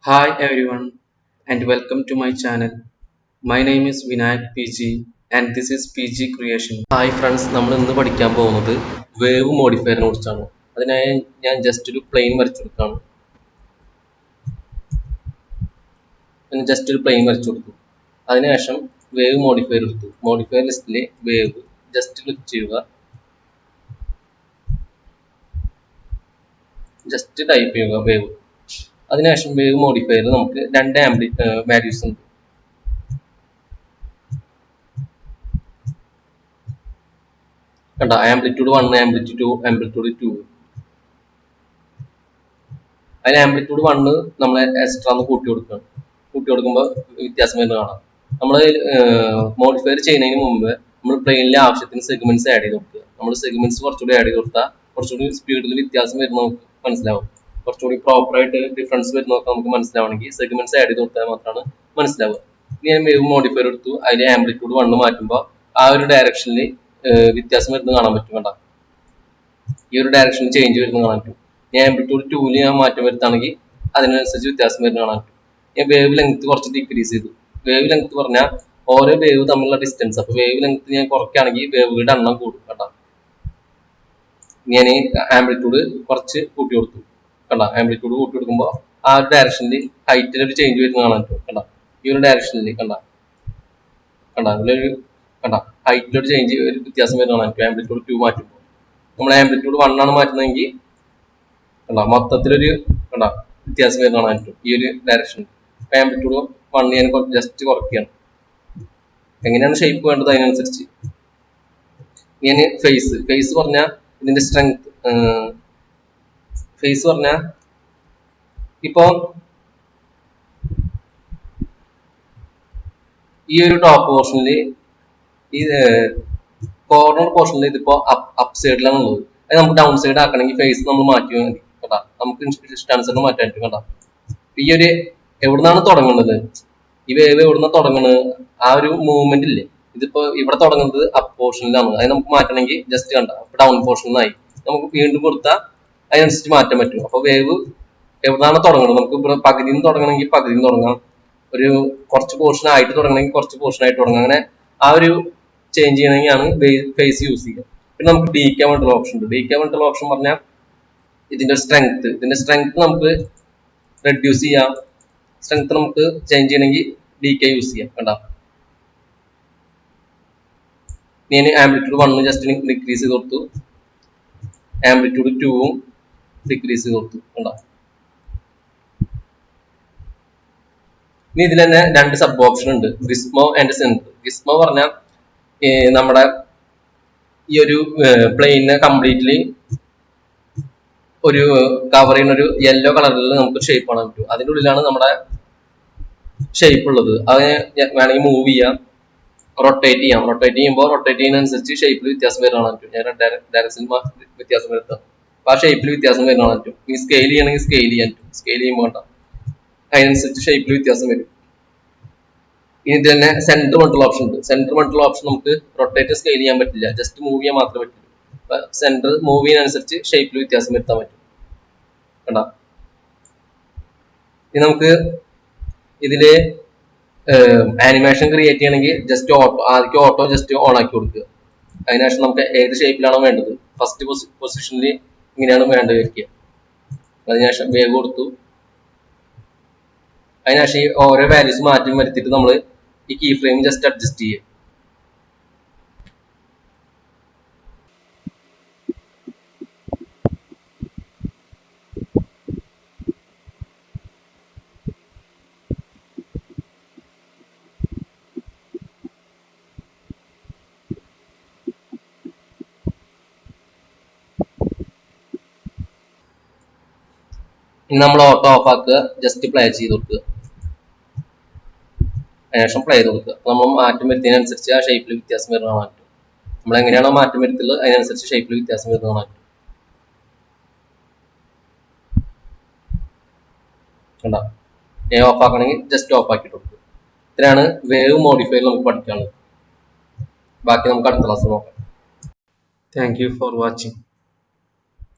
Hi everyone and welcome to my channel. My name is Vinayak PG and this is PG Creation. Hi friends, നമ്മൾ ഇന്ന് പഠിക്കാൻ പോകുന്നത് wave മോഡിഫയറിനെ കുറിച്ചാണ്. അതിനായി ഞാൻ ജസ്റ്റ് ഒരു പ്ലെയിൻ വരച്ചെടുത്താണ്. അതിനുശേഷം വേവ് മോഡിഫയർ എടുത്തു. മോഡിഫയർ ലിസ്റ്റിലെ വേവ് ജസ്റ്റ് ക്ലിക്ക് ചെയ്യുക. ജസ്റ്റ് ടൈപ്പ് ചെയ്യുക വേവ്. അതിനുശേഷം വേവ് മോഡിഫയർ നമുക്ക് രണ്ട് വാല്യൂസ് ഉണ്ട്. കണ്ട ആംപ്ലിറ്റ്യൂഡ് 1 ആംപ്ലിറ്റ്യൂഡ് 2 അതിൽ ആംപ്ലിറ്റ്യൂഡ് 1 നമ്മൾ എക്സ്ട്രാ ഒന്ന് കൂട്ടി കൊടുക്കുമ്പോൾ വ്യത്യാസം വരുന്നത് കാണാം. നമ്മൾ മോഡിഫയർ ചെയ്യുന്നതിന് മുമ്പ് നമ്മൾ പ്ലെയിനിലെ ആവശ്യത്തിന് സെഗ്മെന്റ്സ് ആഡ് ചെയ്ത് കൊടുക്കുക. നമ്മൾ സെഗ്മെന്റ്സ് കുറച്ചുകൂടി ആഡ് ചെയ്ത് കൊടുത്താൽ കുറച്ചുകൂടി സ്പീഡിൽ വ്യത്യാസം വരുന്ന നമുക്ക് മനസ്സിലാവും. കുറച്ചുകൂടി പ്രോപ്പറായിട്ട് ഡിഫറൻസ് വരുന്നതൊക്കെ നമുക്ക് മനസ്സിലാവണമെങ്കിൽ സെഗ്മെന്റ്സ് ആഡ് ചെയ്ത് കൊടുത്താൽ മാത്രമാണ് മനസ്സിലാവുക. ഇനി ഞാൻ വേവ് മോഡിഫയർ എടുത്തു. അതിൽ ആംപ്ലിറ്റ്യൂഡ് 1 മാറ്റുമ്പോൾ ആ ഒരു ഡയറക്ഷനിൽ വ്യത്യാസം വരുന്നത് കാണാൻ പറ്റും. കണ്ട ഈ ഒരു ഡയറക്ഷനിൽ ചേഞ്ച് വരുന്നത് കാണാൻ പറ്റും. ഞാൻ ആംപ്ലിറ്റ്യൂഡ് 2 ഞാൻ മാറ്റം വരുത്താണെങ്കിൽ അതിനനുസരിച്ച് വ്യത്യാസം വരുന്നത് കാണാൻ പറ്റും. ഞാൻ വേവ് ലെങ്ത് കുറച്ച് ഡിക്രീസ് ചെയ്തു. വേവ് ലെങ്ത് പറഞ്ഞാൽ ഓരോ വേവ് തമ്മിലുള്ള ഡിസ്റ്റൻസ്. അപ്പൊ വേവ് ലെങ്ത് ഞാൻ കുറയ്ക്കുകയാണെങ്കിൽ വേവുകളുടെ എണ്ണം കൂടും. കണ്ട ഞാൻ ആംപ്ലിറ്റ്യൂഡ് കുറച്ച് കൂട്ടി കൊടുത്തു. കണ്ട ആംപ്ലിറ്റ്യൂഡ് കൂട്ടി കൊടുക്കുമ്പോൾ ആ ഒരു ഡയറക്ഷനിൽ ഹൈറ്റിൽ ഒരു ചേഞ്ച് വരുന്നത് കാണാൻ പറ്റും. കണ്ട ഈ ഒരു ഡയറക്ഷനിൽ കണ്ട അതിലൊരു ഹൈറ്റിലൊരു ചേഞ്ച് ഒരു വ്യത്യാസം വരുന്നതാണ് എനിക്ക് ആംപ്ലിറ്റ്യൂഡ് 2 മാറ്റുമ്പോൾ. നമ്മൾ ആംപ്ലിറ്റ്യൂഡ് 1 ആണ് മാറ്റുന്നതെങ്കിൽ മൊത്തത്തിലൊരു വ്യത്യാസം വരുന്നതാണ് പറ്റും ഈ ഒരു ഡയറക്ഷനിൽ. ആംപ്ലിറ്റ്യൂഡ് 1 ഞാൻ ജസ്റ്റ് കുറയ്ക്കുകയാണ്. എങ്ങനെയാണ് ഷേപ്പ് വേണ്ടത് അതിനനുസരിച്ച്. ഞാൻ ഫേസ് പറഞ്ഞാൽ ഇതിന്റെ സ്ട്രെങ്ത്. ഫേസ് പറഞ്ഞാൽ ഇപ്പോ ഈ ഒരു ടോപ്പ് പോർഷനിൽ ഈ കോർണർ പോർഷനിൽ ഇതിപ്പോ അപ്പ് സൈഡിലാണ് ഉള്ളത്. അത് നമുക്ക് ഡൗൺ സൈഡ് ആക്കണമെങ്കിൽ ഫേസ് നമ്മൾ മാറ്റി മതി. കേട്ടാ നമുക്ക് ഇഷ്ടാനുസരണം മാറ്റാൻ പറ്റും. കേട്ടാ ഈ ഒരു എവിടുന്നാണ് തുടങ്ങുന്നത്, ഈ വേവ് എവിടുന്ന തുടങ്ങുന്നത്, ആ ഒരു മൂവ്മെന്റ് ഇല്ലേ, ഇതിപ്പോ ഇവിടെ തുടങ്ങുന്നത് അപ്പ് പോർഷനിലാണ്. അത് നമുക്ക് മാറ്റണമെങ്കിൽ ജസ്റ്റ് കണ്ട ഡൗൺ പോർഷനിലായി നമുക്ക് വീണ്ടും കൊടുത്താൽ അതിനനുസരിച്ച് മാറ്റാൻ പറ്റും. അപ്പൊ വേവ് എവിടുന്നാണ് തുടങ്ങുന്നത്, നമുക്ക് പകുതിയിൽ നിന്ന് തുടങ്ങണമെങ്കിൽ പകുതിയിൽ നിന്ന് തുടങ്ങാം, ഒരു കുറച്ച് പോർഷൻ ആയിട്ട് തുടങ്ങണമെങ്കിൽ കുറച്ച് പോർഷൻ ആയിട്ട് തുടങ്ങാം. അങ്ങനെ ആ ഒരു ചേഞ്ച് ചെയ്യണമെങ്കിലാണ് ഫേസ് യൂസ് ചെയ്യുക. പിന്നെ നമുക്ക് ഡീക്കാൻ വേണ്ടിയുള്ള ഓപ്ഷൻ ഉണ്ട്. ഡീക്കാൻ വേണ്ടിയുള്ള ഓപ്ഷൻ പറഞ്ഞാൽ ഇതിന്റെ സ്ട്രെങ്ത് നമുക്ക് റെഡ്യൂസ് ചെയ്യാം. സ്ട്രെങ്ത് നമുക്ക് ചേഞ്ച് ചെയ്യണമെങ്കിൽ ഡീക്കെ യൂസ് ചെയ്യാം. കണ്ട ഞാൻ ആംപ്ലിറ്റ്യൂഡ് 1 ജസ്റ്റ് ഡിക്രീസ് ചെയ്ത് കൊടുത്തു, ആംപ്ലിറ്റ്യൂഡ് 2 ഡിക്രീസ് ചെയ്ത് കൊടുത്തു. കണ്ട ഇനി ഇതിൽ തന്നെ രണ്ട് സബ് ഓപ്ഷൻ ഉണ്ട്, ഗിസ്മോ ആൻഡ് സെന്റർ. ഗിസ്മോ പറഞ്ഞാൽ നമ്മുടെ ഈ ഒരു പ്ലെയിനെ കംപ്ലീറ്റ്ലി ഒരു കവർ ചെയ്യുന്ന ഒരു യെല്ലോ കളറിൽ നമുക്ക് ഷേപ്പ് കാണാൻ പറ്റും. അതിൻ്റെ ഉള്ളിലാണ് നമ്മുടെ ഷേപ്പ് ഉള്ളത്. അത് വേണമെങ്കിൽ മൂവ് ചെയ്യാം, റൊട്ടേറ്റ് ചെയ്യാം. റൊട്ടേറ്റ് ചെയ്യുന്നതിനനുസരിച്ച് ഷേപ്പിൽ വ്യത്യാസം വരുന്ന കാണാൻ പറ്റും. ഞാൻ ഡയറക്ഷനിൽ വ്യത്യാസം വരുത്താം. അപ്പൊ ആ ഷേപ്പിൽ വ്യത്യാസം വരുന്ന കാണാൻ പറ്റും. ഈ സ്കെയിൽ ചെയ്യണമെങ്കിൽ സ്കെയിൽ ചെയ്യാൻ പറ്റും. സ്കെയിൽ ചെയ്യുമ്പോൾ അതിനനുസരിച്ച് ഷേപ്പിൽ വ്യത്യാസം വരും. ഇനി ഇത് തന്നെ സെന്റർ മട്ടുള്ള ഓപ്ഷൻ ഉണ്ട്. സെന്റർ മട്ടുള്ള ഓപ്ഷൻ നമുക്ക് റൊട്ടേറ്റ് സ്കെയിൽ ചെയ്യാൻ പറ്റില്ല, ജസ്റ്റ് മൂവ് ചെയ്യാൻ മാത്രമേ പറ്റുള്ളൂ. അപ്പൊ സെന്റർ മൂവ് ചെയ്യുന്നതനുസരിച്ച് ഷേപ്പിൽ വ്യത്യാസം വരുത്താൻ പറ്റും. കണ്ട ഇനി നമുക്ക് ഇതില് ആനിമേഷൻ ക്രിയേറ്റ് ചെയ്യണമെങ്കിൽ ജസ്റ്റ് ഓട്ടോ ജസ്റ്റ് ഓൺ ആക്കി കൊടുക്കുക. അതിനുശേഷം നമുക്ക് ഏത് ഷേപ്പിലാണോ വേണ്ടത്, ഫസ്റ്റ് പൊസിഷനിൽ ഇങ്ങനെയാണ് വേണ്ടത് വെക്കുക. അതിനുശേഷം വേവ് കൊടുത്തു. അതിനുശേഷം ഈ ഓരോ വാല്യൂസ് മാറ്റം വരുത്തിയിട്ട് നമ്മൾ ഈ കീ ഫ്രെയിം ജസ്റ്റ് അഡ്ജസ്റ്റ് ചെയ്യുക. ഇനി നമ്മൾ ഓട്ടോ ഓഫ് ആക്കുക, ജസ്റ്റ് പ്ലേ ചെയ്ത് കൊടുക്കുക. അതിനുശേഷം പ്ലേ ചെയ്ത് കൊടുക്കുക. നമ്മൾ മാറ്റം വരുത്തിയതിനനുസരിച്ച് ആ ഷേപ്പിൽ വ്യത്യാസം വരുന്ന കാണാൻ പറ്റും. നമ്മൾ എങ്ങനെയാണോ മാറ്റം വരുത്തുള്ളത് അതിനനുസരിച്ച് ഷേപ്പിൽ വ്യത്യാസം വരുന്ന കാണാൻ പറ്റും. കണ്ടോ ഞാൻ ഓഫ് ആക്കണമെങ്കിൽ ജസ്റ്റ് ഓഫ് ആക്കിയിട്ട് കൊടുക്കുക. ഇത്രയാണ് വേവ് മോഡിഫയർ നമുക്ക് പഠിക്കാനുള്ളത്. ബാക്കി നമുക്ക് അടുത്ത ക്ലാസ് നോക്കാം. Thank you for watching.